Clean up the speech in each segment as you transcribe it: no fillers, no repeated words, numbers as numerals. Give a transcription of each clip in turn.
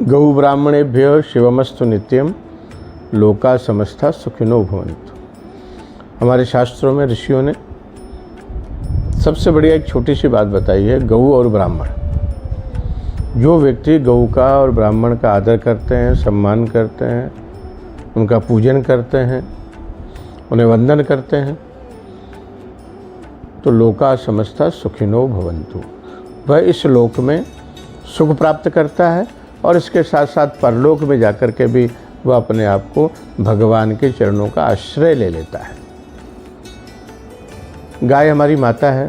गौ ब्राह्मणेभ्य शिवमस्तु नित्यम लोका समस्ता सुखिनो भवन्तु। हमारे शास्त्रों में ऋषियों ने सबसे बढ़िया एक छोटी सी बात बताई है, गौ और ब्राह्मण। जो व्यक्ति गौ का और ब्राह्मण का आदर करते हैं, सम्मान करते हैं, उनका पूजन करते हैं, उन्हें वंदन करते हैं, तो लोका समस्ता सुखिनो भवन्तु, वह इस लोक में सुख प्राप्त करता है और इसके साथ साथ परलोक में जाकर के भी वह अपने आप को भगवान के चरणों का आश्रय ले लेता है। गाय हमारी माता है,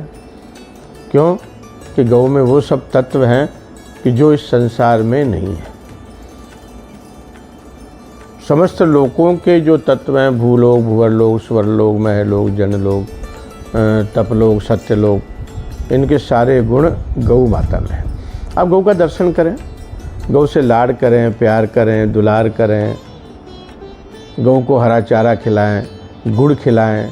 क्यों कि गौ में वो सब तत्व हैं कि जो इस संसार में नहीं है। समस्त लोकों के जो तत्व हैं, भूलोक, भुवरलोक, स्वर्लोक, महलोक, जनलोक, तपलोक, सत्यलोक, इनके सारे गुण गौ माता में हैं। आप गौ का दर्शन करें, गौ से लाड करें, प्यार करें, दुलार करें, गौ को हरा चारा खिलाएं, गुड़ खिलाएं,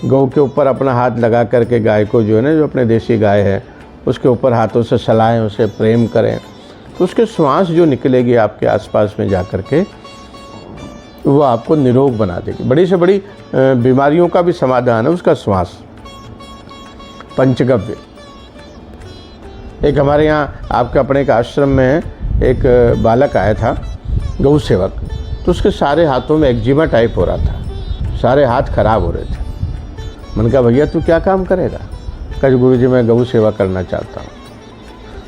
गौ के ऊपर अपना हाथ लगा करके गाय को जो है ना, जो अपने देसी गाय है उसके ऊपर हाथों से सलाएं, उसे प्रेम करें, तो उसके श्वास जो निकलेगी आपके आसपास में जा कर के वो आपको निरोग बना देगी। बड़ी से बड़ी बीमारियों का भी समाधान है उसका श्वास। पंचगव्य, एक हमारे यहाँ आपके अपने एक आश्रम में एक बालक आया था, गौ सेवक, तो उसके सारे हाथों में एक्जिमा टाइप हो रहा था, सारे हाथ खराब हो रहे थे। मैंने कहा भैया तू क्या काम करेगा? कहा गुरुजी मैं गौ सेवा करना चाहता हूँ।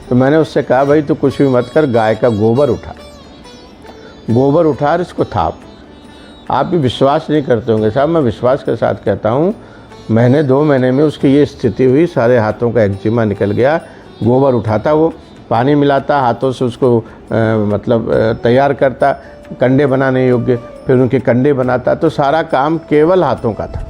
तो मैंने उससे कहा भाई तू कुछ भी मत कर, गाय का गोबर उठा, गोबर उठा और इसको थाप। आप भी विश्वास नहीं करते होंगे साहब, मैं विश्वास के साथ कहता हूँ, महीने 2 महीने में उसकी ये स्थिति हुई, सारे हाथों का एक्जिमा निकल गया। गोबर उठाता, वो पानी मिलाता, हाथों से उसको तैयार करता, कंडे बनाने योग्य, फिर उनके कंडे बनाता, तो सारा काम केवल हाथों का था,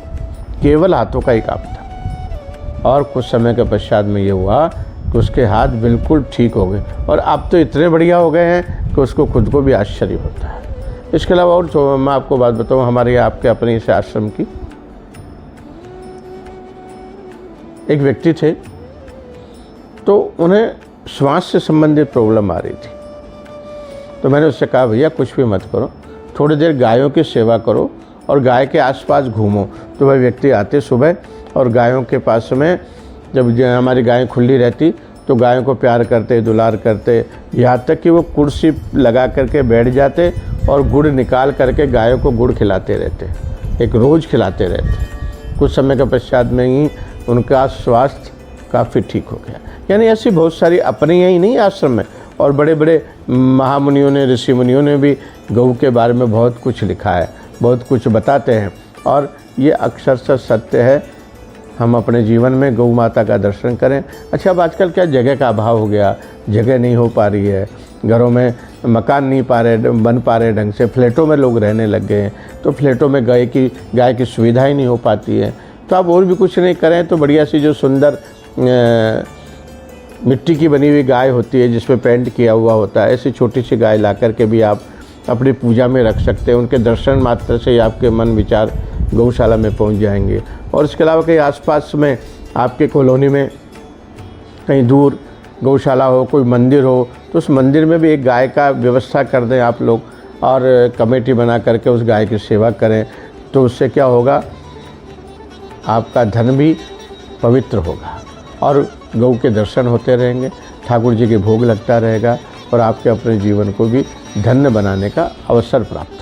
केवल हाथों का ही काम था। और कुछ समय के पश्चात में ये हुआ कि उसके हाथ बिल्कुल ठीक हो गए और अब तो इतने बढ़िया हो गए हैं कि उसको खुद को भी आश्चर्य होता है। इसके अलावा और मैं आपको बात बताऊँ हमारे आपके अपने इस आश्रम की, एक व्यक्ति थे, तो उन्हें श्वास से संबंधित प्रॉब्लम आ रही थी। तो मैंने उससे कहा भैया कुछ भी मत करो, थोड़ी देर गायों की सेवा करो और गाय के आसपास घूमो। तो वह व्यक्ति आते सुबह और गायों के पास में, जब हमारी गायें खुली रहती तो गायों को प्यार करते, दुलार करते, यहाँ तक कि वो कुर्सी लगा करके बैठ जाते और गुड़ निकाल करके गायों को गुड़ खिलाते रहते, एक रोज़ खिलाते रहते। कुछ समय के पश्चात में ही उनका स्वास्थ्य काफ़ी ठीक हो गया। यानी ऐसी बहुत सारी अपने ही नहीं आश्रम में, और बड़े बड़े महामुनियों ने, ऋषि मुनियों ने भी गौ के बारे में बहुत कुछ लिखा है, बहुत कुछ बताते हैं, और ये अक्षरशः सत्य है। हम अपने जीवन में गौ माता का दर्शन करें। अच्छा, अब आजकल क्या जगह का अभाव हो गया, जगह नहीं हो पा रही है, घरों में मकान नहीं बन पा रहे ढंग से, फ्लैटों में लोग रहने लग गए हैं, तो फ्लैटों में गाय की सुविधा ही नहीं हो पाती है। तो आप और भी कुछ नहीं करें तो बढ़िया सी जो सुंदर मिट्टी की बनी हुई गाय होती है जिसमें पेंट किया हुआ होता है, ऐसी छोटी सी गाय ला कर के भी आप अपनी पूजा में रख सकते हैं। उनके दर्शन मात्र से ही आपके मन विचार गौशाला में पहुंच जाएंगे। और इसके अलावा कहीं आसपास में आपके कॉलोनी में कहीं दूर गौशाला हो, कोई मंदिर हो, तो उस मंदिर में भी एक गाय का व्यवस्था कर दें आप लोग, और कमेटी बना करके उस गाय की सेवा करें। तो उससे क्या होगा, आपका धन भी पवित्र होगा और गौ के दर्शन होते रहेंगे, ठाकुर जी के भोग लगता रहेगा और आपके अपने जीवन को भी धन्य बनाने का अवसर प्राप्त